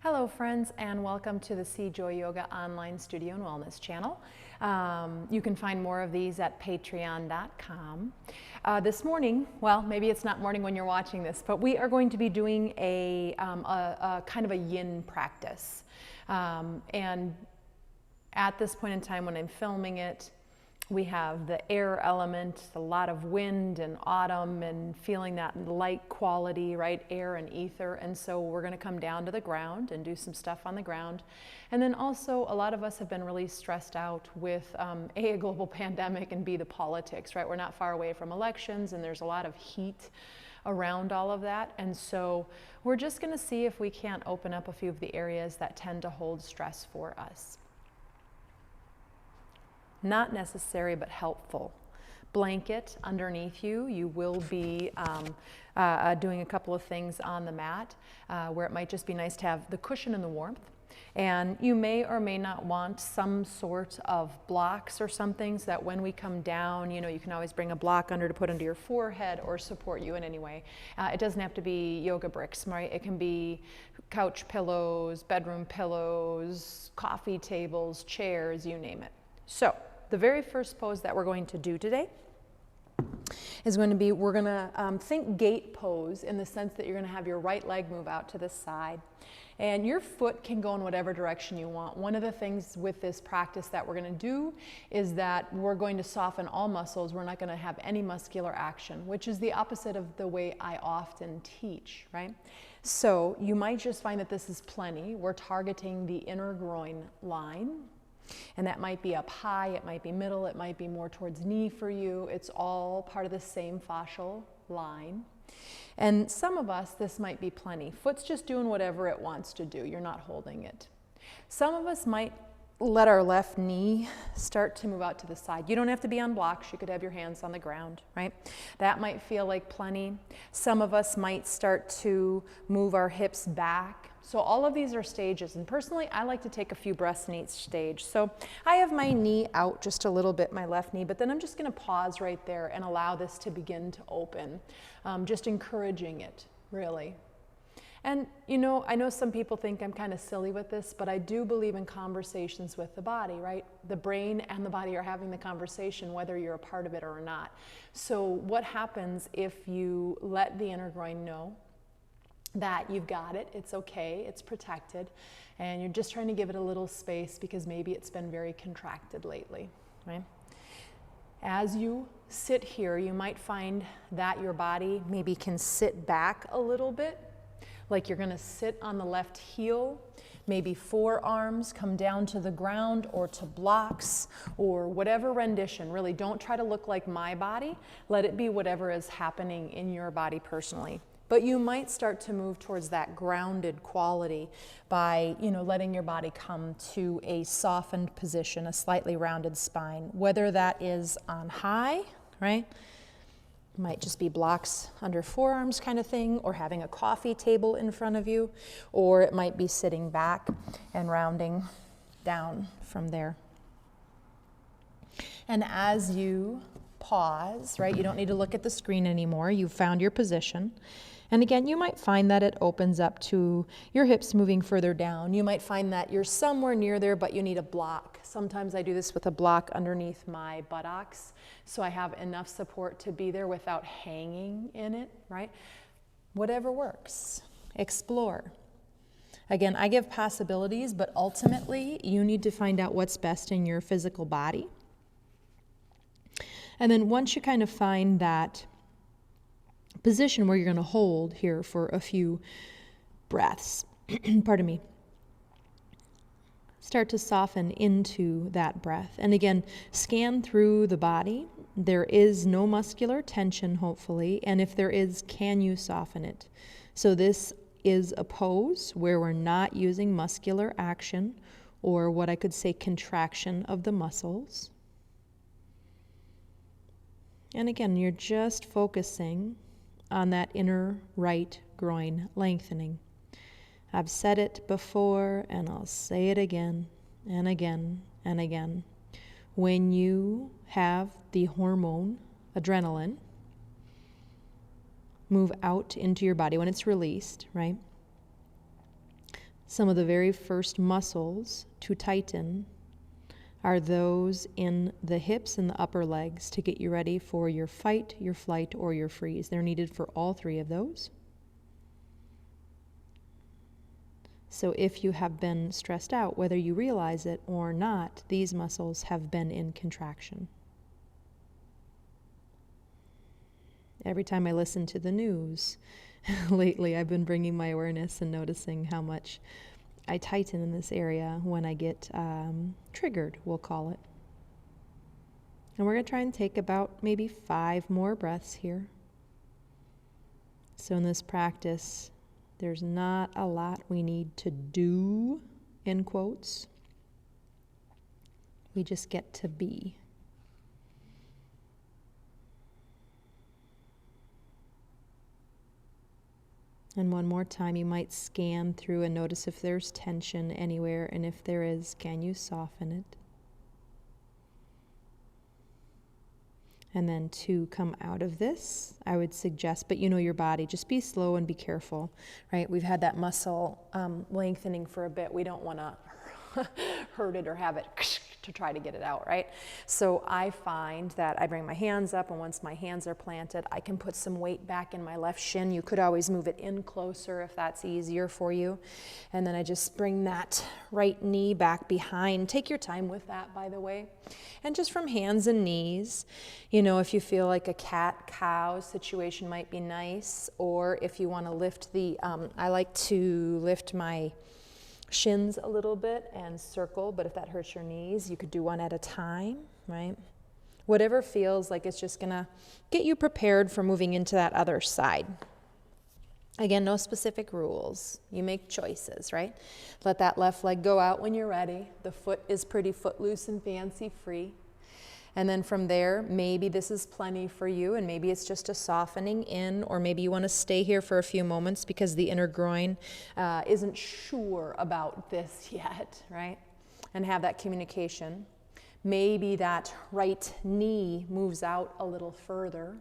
Hello friends, and welcome to the See Joy Yoga online studio and wellness channel. You can find more of these at patreon.com. This morning, well, maybe it's not morning when you're watching this, but we are going to be doing a kind of a yin practice. And at this point in time when I'm filming it, we have the air element, a lot of wind and autumn and feeling that light quality, right? Air and ether. And so we're going to come down to the ground and do some stuff on the ground. And then also a lot of us have been really stressed out with a global pandemic and B, the politics, right? We're not far away from elections and there's a lot of heat around all of that. And so we're just going to see if we can't open up a few of the areas that tend to hold stress for us. Not necessary, but helpful. Blanket underneath you. You will be doing a couple of things on the mat where it might just be nice to have the cushion and the warmth. And you may or may not want some sort of blocks or something so that when we come down, you know, you can always bring a block under to put under your forehead or support you in any way. It doesn't have to be yoga bricks, right? It can be couch pillows, bedroom pillows, coffee tables, chairs, you name it. So the very first pose that we're going to do today is going to be, we're going to think gate pose in the sense that you're going to have your right leg move out to the side. And your foot can go in whatever direction you want. One of the things with this practice that we're going to do is that we're going to soften all muscles. We're not going to have any muscular action, which is the opposite of the way I often teach, right? So you might just find that this is plenty. We're targeting the inner groin line. And that might be up high, it might be middle, it might be more towards knee for you. It's all part of the same fascial line. And some of us, this might be plenty. Foot's just doing whatever it wants to do. You're not holding it. Some of us might let our left knee start to move out to the side. You don't have to be on blocks. You could have your hands on the ground, right? That might feel like plenty. Some of us might start to move our hips back. So all of these are stages, and personally, I like to take a few breaths in each stage. So I have my knee out just a little bit, my left knee, but then I'm just gonna pause right there and allow this to begin to open, just encouraging it, really. And you know, I know some people think I'm kind of silly with this, but I do believe in conversations with the body, right? The brain and the body are having the conversation, whether you're a part of it or not. So what happens if you let the inner groin know that you've got it, it's okay, it's protected, and you're just trying to give it a little space because maybe it's been very contracted lately, right? As you sit here, you might find that your body maybe can sit back a little bit, like you're gonna sit on the left heel, maybe forearms come down to the ground or to blocks or whatever rendition. Really, don't try to look like my body. Let it be whatever is happening in your body personally. But you might start to move towards that grounded quality by, you know, letting your body come to a softened position, a slightly rounded spine, whether that is on high, right? Might just be blocks under forearms kind of thing, or having a coffee table in front of you, or it might be sitting back and rounding down from there. And as you pause, right, you don't need to look at the screen anymore. You've found your position. And again, you might find that it opens up to your hips moving further down. You might find that you're somewhere near there, but you need a block. Sometimes I do this with a block underneath my buttocks, so I have enough support to be there without hanging in it, right? Whatever works. Explore. Again, I give possibilities, but ultimately, you need to find out what's best in your physical body. And then once you kind of find that position where you're going to hold here for a few breaths, pardon me, start to soften into that breath. And again, scan through the body. There is no muscular tension, hopefully, and if there is, can you soften it? So this is a pose where we're not using muscular action or what I could say contraction of the muscles. And again, you're just focusing on that inner right groin lengthening. I've said it before and I'll say it again and again and again. When you have the hormone adrenaline move out into your body, when it's released, right? Some of the very first muscles to tighten are those in the hips and the upper legs to get you ready for your fight, your flight, or your freeze. They're needed for all three of those. So if you have been stressed out, whether you realize it or not, these muscles have been in contraction. Every time I listen to the news, lately I've been bringing my awareness and noticing how much I tighten in this area when I get triggered, we'll call it. And we're going to try and take about maybe 5 more breaths here. So in this practice, there's not a lot we need to do, in quotes. We just get to be. And one more time, you might scan through and notice if there's tension anywhere, and if there is, can you soften it? And then to come out of this, I would suggest, but you know your body, just be slow and be careful, right? We've had that muscle lengthening for a bit. We don't want to hurt it or have it to try to get it out, right? So I find that I bring my hands up, and once my hands are planted, I can put some weight back in my left shin. You could always move it in closer if that's easier for you. And then I just bring that right knee back behind. Take your time with that, by the way. And just from hands and knees, you know, if you feel like a cat-cow situation might be nice, or if you want to lift the, I like to lift my shins a little bit and circle, but if that hurts your knees, you could do one at a time, right? Whatever feels like it's just gonna get you prepared for moving into that other side. Again, no specific rules. You make choices, right? Let that left leg go out when you're ready. The foot is pretty footloose and fancy free. And then from there, maybe this is plenty for you, and maybe it's just a softening in, or maybe you want to stay here for a few moments because the inner groin isn't sure about this yet, right? And have that communication. Maybe that right knee moves out a little further,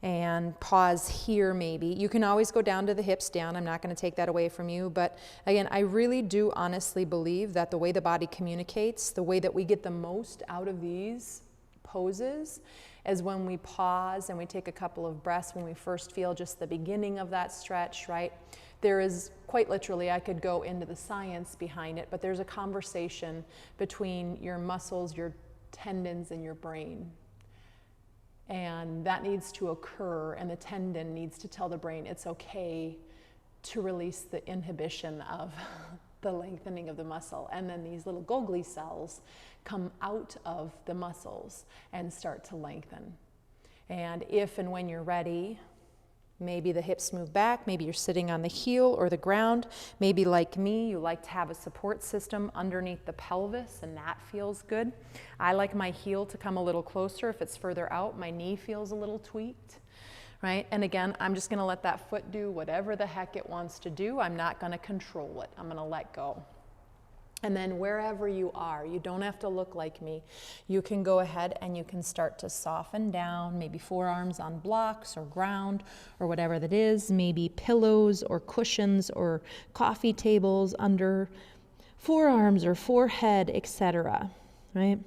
and pause here maybe. You can always go down to the hips down. I'm not going to take that away from you. But again, I really do honestly believe that the way the body communicates, the way that we get the most out of these poses is when we pause and we take a couple of breaths when we first feel just the beginning of that stretch, right? There is quite literally, I could go into the science behind it, but there's a conversation between your muscles, your tendons, and your brain. And that needs to occur, and the tendon needs to tell the brain it's okay to release the inhibition of the lengthening of the muscle. And then these little Golgi cells come out of the muscles and start to lengthen. And if and when you're ready, maybe the hips move back, maybe you're sitting on the heel or the ground. Maybe like me, you like to have a support system underneath the pelvis, and that feels good. I like my heel to come a little closer. If it's further out, my knee feels a little tweaked, right? And again, I'm just gonna let that foot do whatever the heck it wants to do. I'm not gonna control it. I'm gonna let go. And then wherever you are, you don't have to look like me. You can go ahead and you can start to soften down, maybe forearms on blocks or ground or whatever that is, maybe pillows or cushions or coffee tables under forearms or forehead, etc., right?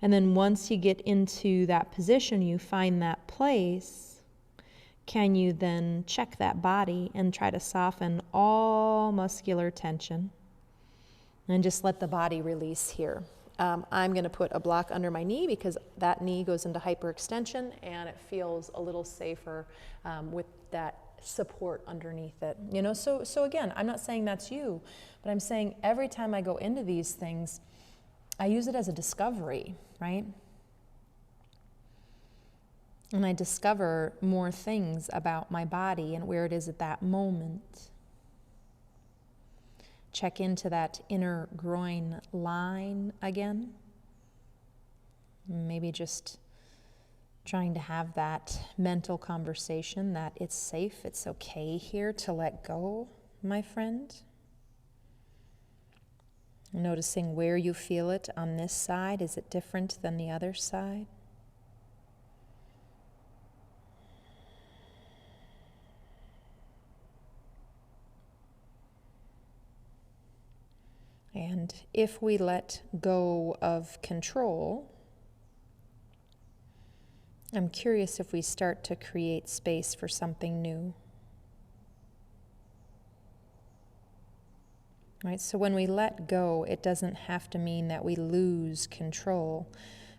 And then once you get into that position, you find that place, can you then check that body and try to soften all muscular tension? And just let the body release here. I'm going to put a block under my knee because that knee goes into hyperextension and it feels a little safer with that support underneath it. You know, so again, I'm not saying that's you, but I'm saying every time I go into these things, I use it as a discovery, right? And I discover more things about my body and where it is at that moment. Check into that inner groin line again. Maybe just trying to have that mental conversation that it's safe, it's okay here to let go, my friend. Noticing where you feel it on this side. Is it different than the other side? And if we let go of control, I'm curious if we start to create space for something new. Right? So when we let go, it doesn't have to mean that we lose control.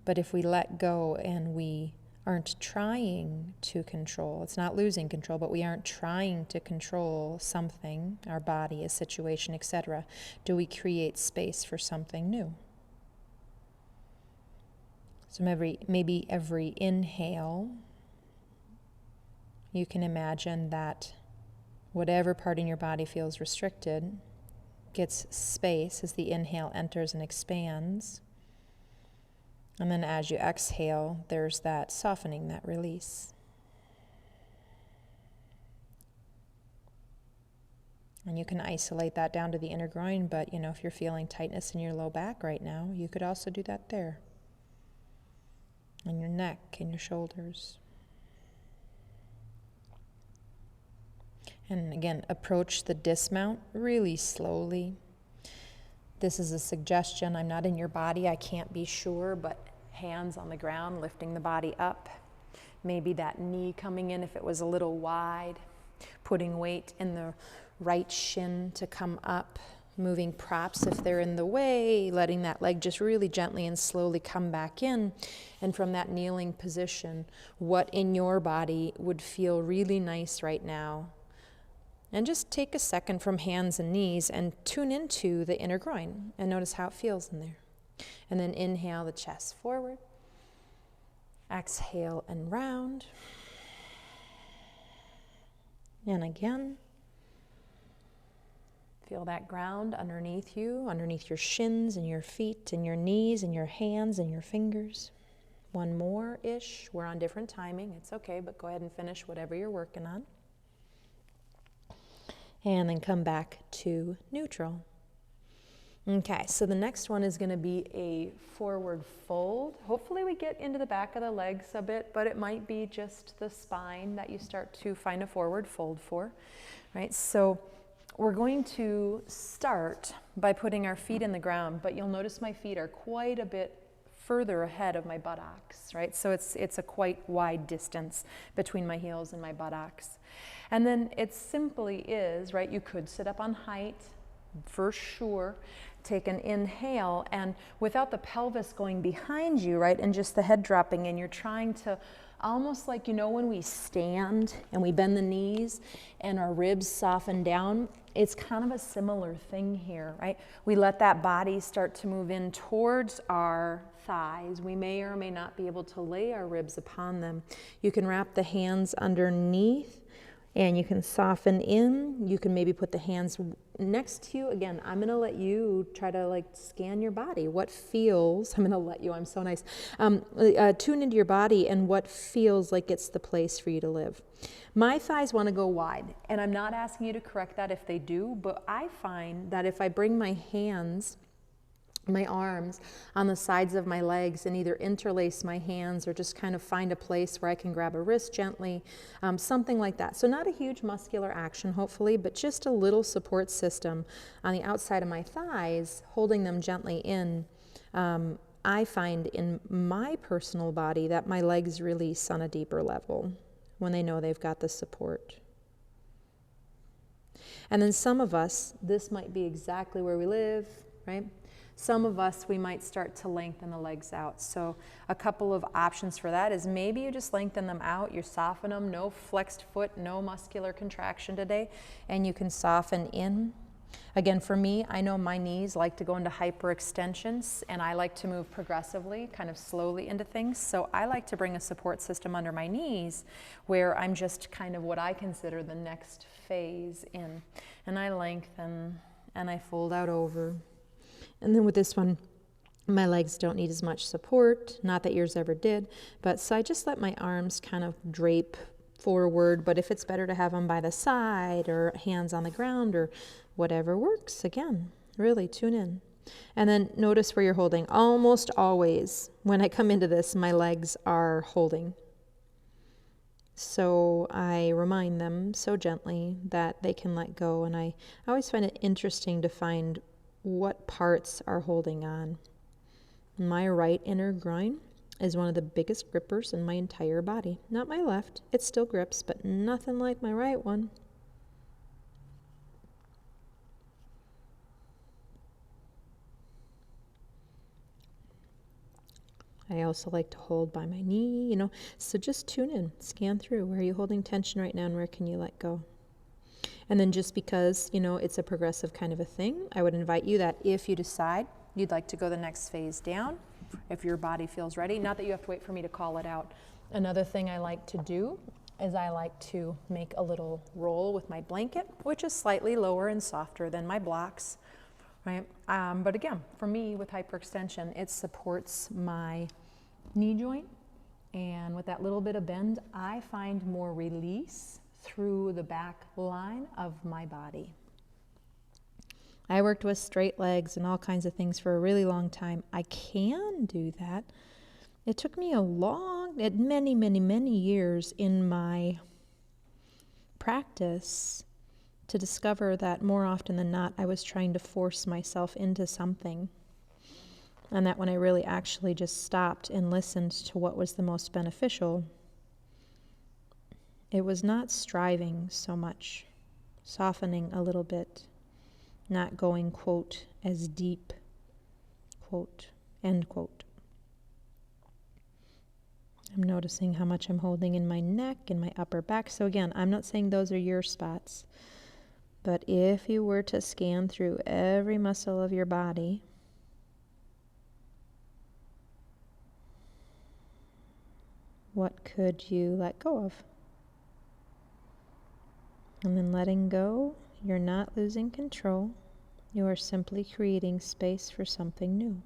But if we let go and we aren't trying to control, it's not losing control, but we aren't trying to control something, our body, a situation, etc., do we create space for something new? So maybe every inhale, you can imagine that whatever part in your body feels restricted gets space as the inhale enters and expands. And then as you exhale, there's that softening, that release. And you can isolate that down to the inner groin, but if you're feeling tightness in your low back right now, you could also do that there. And your neck and your shoulders. And again, approach the dismount really slowly. This is a suggestion. I'm not in your body, I can't be sure, but hands on the ground, lifting the body up. Maybe that knee coming in if it was a little wide. Putting weight in the right shin to come up. Moving props if they're in the way, letting that leg just really gently and slowly come back in. And from that kneeling position, what in your body would feel really nice right now? And just take a second from hands and knees and tune into the inner groin and notice how it feels in there. And then inhale the chest forward. Exhale and round. And again. Feel that ground underneath you, underneath your shins and your feet and your knees and your hands and your fingers. One more-ish. We're on different timing. It's okay, but go ahead and finish whatever you're working on. And then come back to neutral. Okay, so the next one is going to be a forward fold. Hopefully we get into the back of the legs a bit, but it might be just the spine that you start to find a forward fold for, right? So we're going to start by putting our feet in the ground, but you'll notice my feet are quite a bit further ahead of my buttocks, right? So it's a quite wide distance between my heels and my buttocks. And then it simply is, right, you could sit up on height, for sure. Take an inhale, and without the pelvis going behind you, right, and just the head dropping in, you're trying to almost like, when we stand and we bend the knees and our ribs soften down, it's kind of a similar thing here, right? We let that body start to move in towards our thighs. We may or may not be able to lay our ribs upon them. You can wrap the hands underneath and you can soften in. You can maybe put the hands next to you. Again, I'm going to let you try to scan your body. What feels, I'm going to let you, I'm so nice. Tune into your body and what feels like it's the place for you to live. My thighs want to go wide, and I'm not asking you to correct that if they do, but I find that if I bring my hands, my arms on the sides of my legs and either interlace my hands or just kind of find a place where I can grab a wrist gently, something like that. So not a huge muscular action, hopefully, but just a little support system on the outside of my thighs, holding them gently in. I find in my personal body that my legs release on a deeper level when they know they've got the support. And then some of us, this might be exactly where we live, right? Some of us, we might start to lengthen the legs out. So a couple of options for that is maybe you just lengthen them out, you soften them, no flexed foot, no muscular contraction today, and you can soften in. Again, for me, I know my knees like to go into hyperextensions, and I like to move progressively, kind of slowly into things. So I like to bring a support system under my knees where I'm just kind of what I consider the next phase in. And I lengthen and I fold out over. And then with this one, my legs don't need as much support, not that yours ever did, but so I just let my arms kind of drape forward, but if it's better to have them by the side or hands on the ground or whatever works, again, really tune in. And then notice where you're holding. Almost always, when I come into this, my legs are holding. So I remind them so gently that they can let go, and I always find it interesting to find what parts are holding on. My right inner groin is one of the biggest grippers in my entire body. Not my left, it still grips, but nothing like my right one. I also like to hold by my knee, so just tune in, scan through. Where are you holding tension right now and where can you let go? And then just because, it's a progressive kind of a thing, I would invite you that if you decide you'd like to go the next phase down, if your body feels ready, not that you have to wait for me to call it out. Another thing I like to do is I like to make a little roll with my blanket, which is slightly lower and softer than my blocks, right? But again, for me with hyperextension, it supports my knee joint, and with that little bit of bend, I find more release through the back line of my body. I worked with straight legs and all kinds of things for a really long time. I can do that. It took me many, many, many years in my practice to discover that more often than not, I was trying to force myself into something. And that when I really actually just stopped and listened to what was the most beneficial, it was not striving so much, softening a little bit, not going, quote, as deep, quote, end quote. I'm noticing how much I'm holding in my neck and my upper back. So again, I'm not saying those are your spots, but if you were to scan through every muscle of your body, what could you let go of? And then letting go, you're not losing control. You are simply creating space for something new.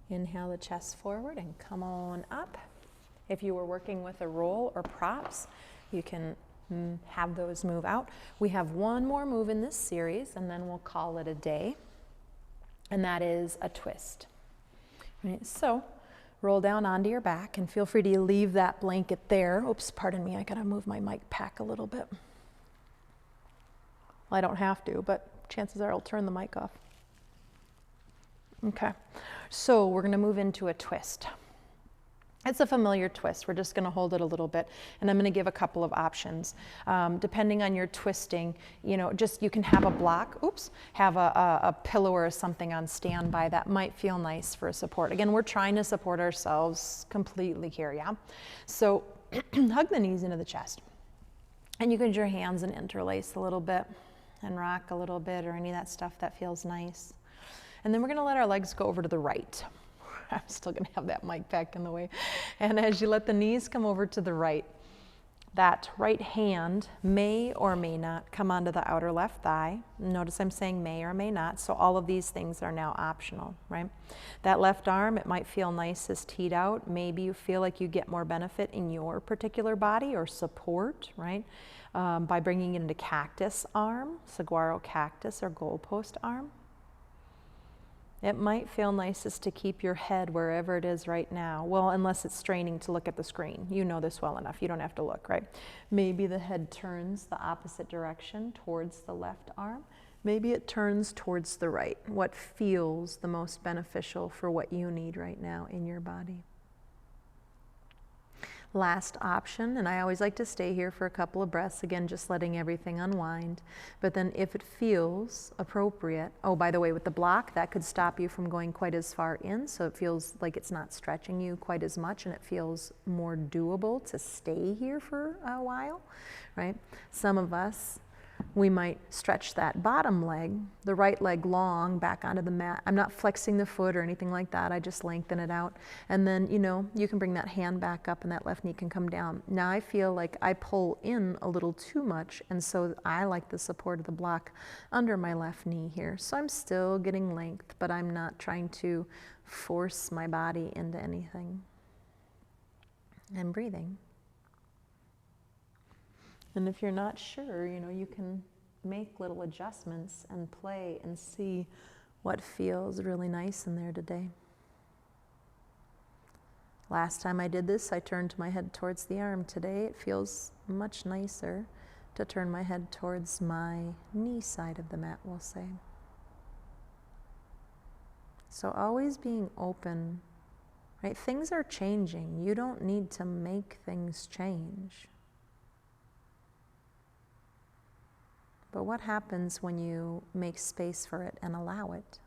Inhale the chest forward and come on up. If you were working with a roll or props, you can have those move out. We have one more move in this series, and then we'll call it a day, and that is a twist. Right, so roll down onto your back and feel free to leave that blanket there. Oops, pardon me, I gotta move my mic pack a little bit. Well, I don't have to, but chances are I'll turn the mic off. Okay, so we're gonna move into a twist. It's a familiar twist. We're just gonna hold it a little bit, and I'm gonna give a couple of options. Depending on your twisting, you can have a block, have a pillow or something on standby that might feel nice for a support. Again, we're trying to support ourselves completely here, yeah? So hug the knees into the chest. And you can use your hands and interlace a little bit and rock a little bit, or any of that stuff that feels nice. And then we're gonna let our legs go over to the right. I'm still gonna have that mic pack in the way. And as you let the knees come over to the right, that right hand may or may not come onto the outer left thigh. Notice I'm saying may or may not, so all of these things are now optional, right? That left arm, it might feel nice as teed out. Maybe you feel like you get more benefit in your particular body or support, right? By bringing it into cactus arm, saguaro cactus or goalpost arm. It might feel nicest to keep your head wherever it is right now. Well, unless it's straining to look at the screen. You know this well enough. You don't have to look, right? Maybe the head turns the opposite direction towards the left arm. Maybe it turns towards the right. What feels the most beneficial for what you need right now in your body? Last option, and I always like to stay here for a couple of breaths, again, just letting everything unwind. But then if it feels appropriate, oh, by the way, with the block, that could stop you from going quite as far in, so it feels like it's not stretching you quite as much, and it feels more doable to stay here for a while, right? Some of us, we might stretch that bottom leg, the right leg long, back onto the mat. I'm not flexing the foot or anything like that. I just lengthen it out. And then, you can bring that hand back up and that left knee can come down. Now I feel like I pull in a little too much, and so I like the support of the block under my left knee here. So I'm still getting length, but I'm not trying to force my body into anything. And breathing. And if you're not sure, you can make little adjustments and play and see what feels really nice in there today. Last time I did this, I turned my head towards the arm. Today it feels much nicer to turn my head towards my knee side of the mat, we'll say. So always being open, right? Things are changing. You don't need to make things change. But what happens when you make space for it and allow it?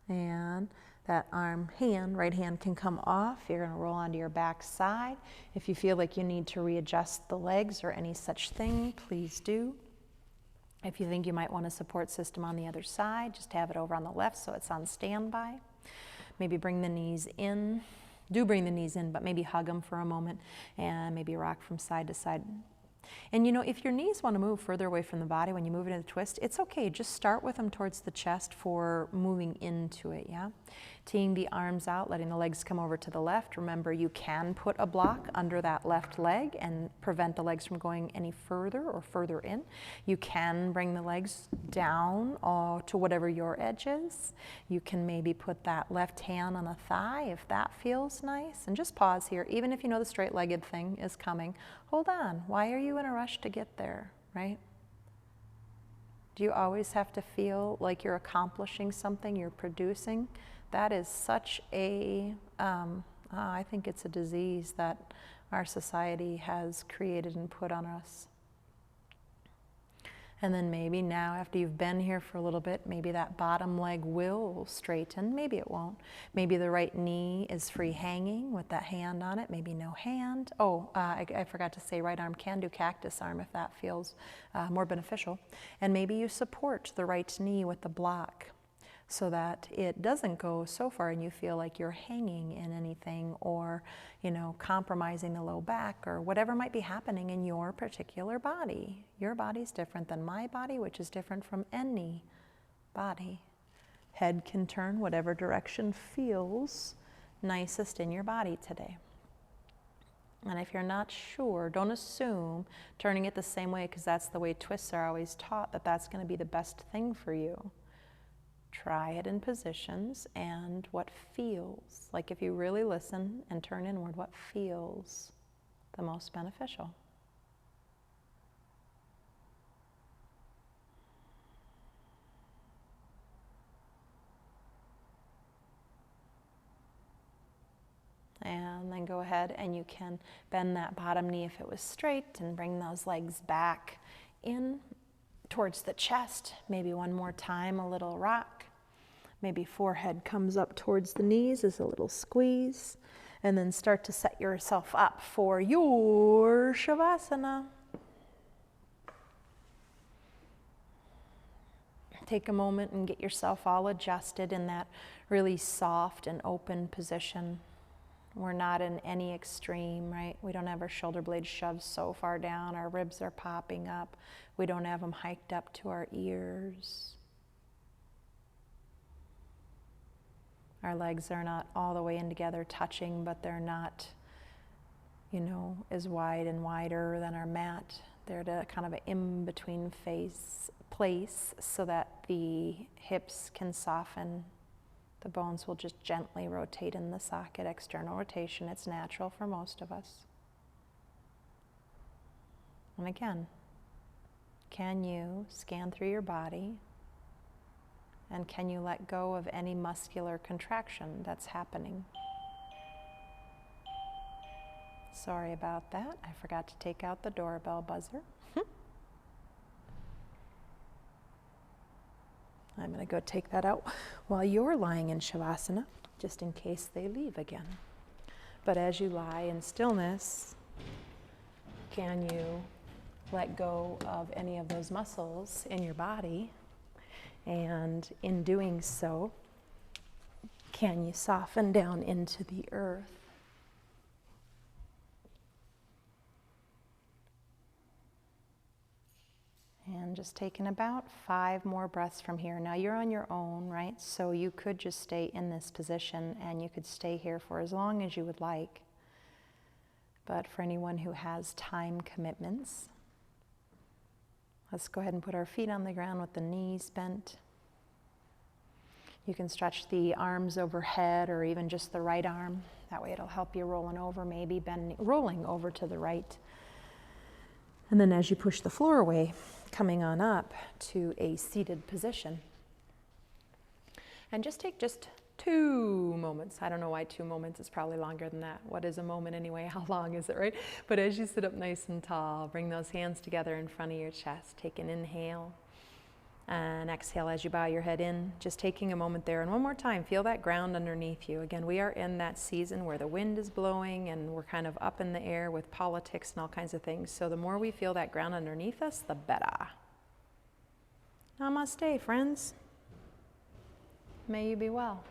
And that right hand can come off. You're going to roll onto your back side. If you feel like you need to readjust the legs or any such thing, please do. If you think you might want a support system on the other side, just have it over on the left so it's on standby. Maybe bring the knees in. Do bring the knees in, but maybe hug them for a moment and maybe rock from side to side. And you know, if your knees want to move further away from the body when you move into the twist, it's okay. Just start with them towards the chest for moving into it, yeah? Teeing the arms out, letting the legs come over to the left. Remember, you can put a block under that left leg and prevent the legs from going any further or further in. You can bring the legs down to whatever your edge is. You can maybe put that left hand on the thigh if that feels nice. And just pause here. Even if you know the straight-legged thing is coming, hold on. Why are you in a rush to get there, right? Do you always have to feel like you're accomplishing something, you're producing? That is such a, I think it's a disease that our society has created and put on us. And then maybe now, after you've been here for a little bit, maybe that bottom leg will straighten. Maybe it won't. Maybe the right knee is free hanging with that hand on it. Maybe no hand. Oh, I forgot to say right arm can do cactus arm if that feels more beneficial. And maybe you support the right knee with the block so that it doesn't go so far and you feel like you're hanging in anything or, you know, compromising the low back or whatever might be happening in your particular body. Your body's different than my body, which is different from any body. Head can turn whatever direction feels nicest in your body today. And if you're not sure, don't assume turning it the same way, because that's the way twists are always taught, that that's going to be the best thing for you. Try it in positions and what feels, like if you really listen and turn inward, what feels the most beneficial. And then go ahead and you can bend that bottom knee if it was straight and bring those legs back in towards the chest. Maybe one more time, a little rock. Maybe forehead comes up towards the knees as a little squeeze. And then start to set yourself up for your Shavasana. Take a moment and get yourself all adjusted in that really soft and open position. We're not in any extreme, right? We don't have our shoulder blades shoved so far down. Our ribs are popping up. We don't have them hiked up to our ears. Our legs are not all the way in together touching, but they're not, you know, as wide and wider than our mat. They're at a kind of an in-between place so that the hips can soften. The bones will just gently rotate in the socket. External rotation, it's natural for most of us. And again, can you scan through your body? And can you let go of any muscular contraction that's happening? Sorry about that. I forgot to take out the doorbell buzzer. I'm going to go take that out while you're lying in Shavasana, just in case they leave again. But as you lie in stillness, can you let go of any of those muscles in your body? And in doing so, can you soften down into the earth? And just taking about 5 more breaths from here. Now you're on your own, right? So you could just stay in this position and you could stay here for as long as you would like. But for anyone who has time commitments, let's go ahead and put our feet on the ground with the knees bent. You can stretch the arms overhead or even just the right arm That way it'll help you rolling over, maybe rolling over to the right. And then as you push the floor away, coming on up to a seated position. And just take 2 moments. I don't know why 2 moments is probably longer than that. What is a moment anyway? How long is it, right? But as you sit up nice and tall, bring those hands together in front of your chest. Take an inhale and exhale as you bow your head in. Just taking a moment there. And one more time, feel that ground underneath you. Again, we are in that season where the wind is blowing and we're kind of up in the air with politics and all kinds of things. So the more we feel that ground underneath us, the better. Namaste, friends. May you be well.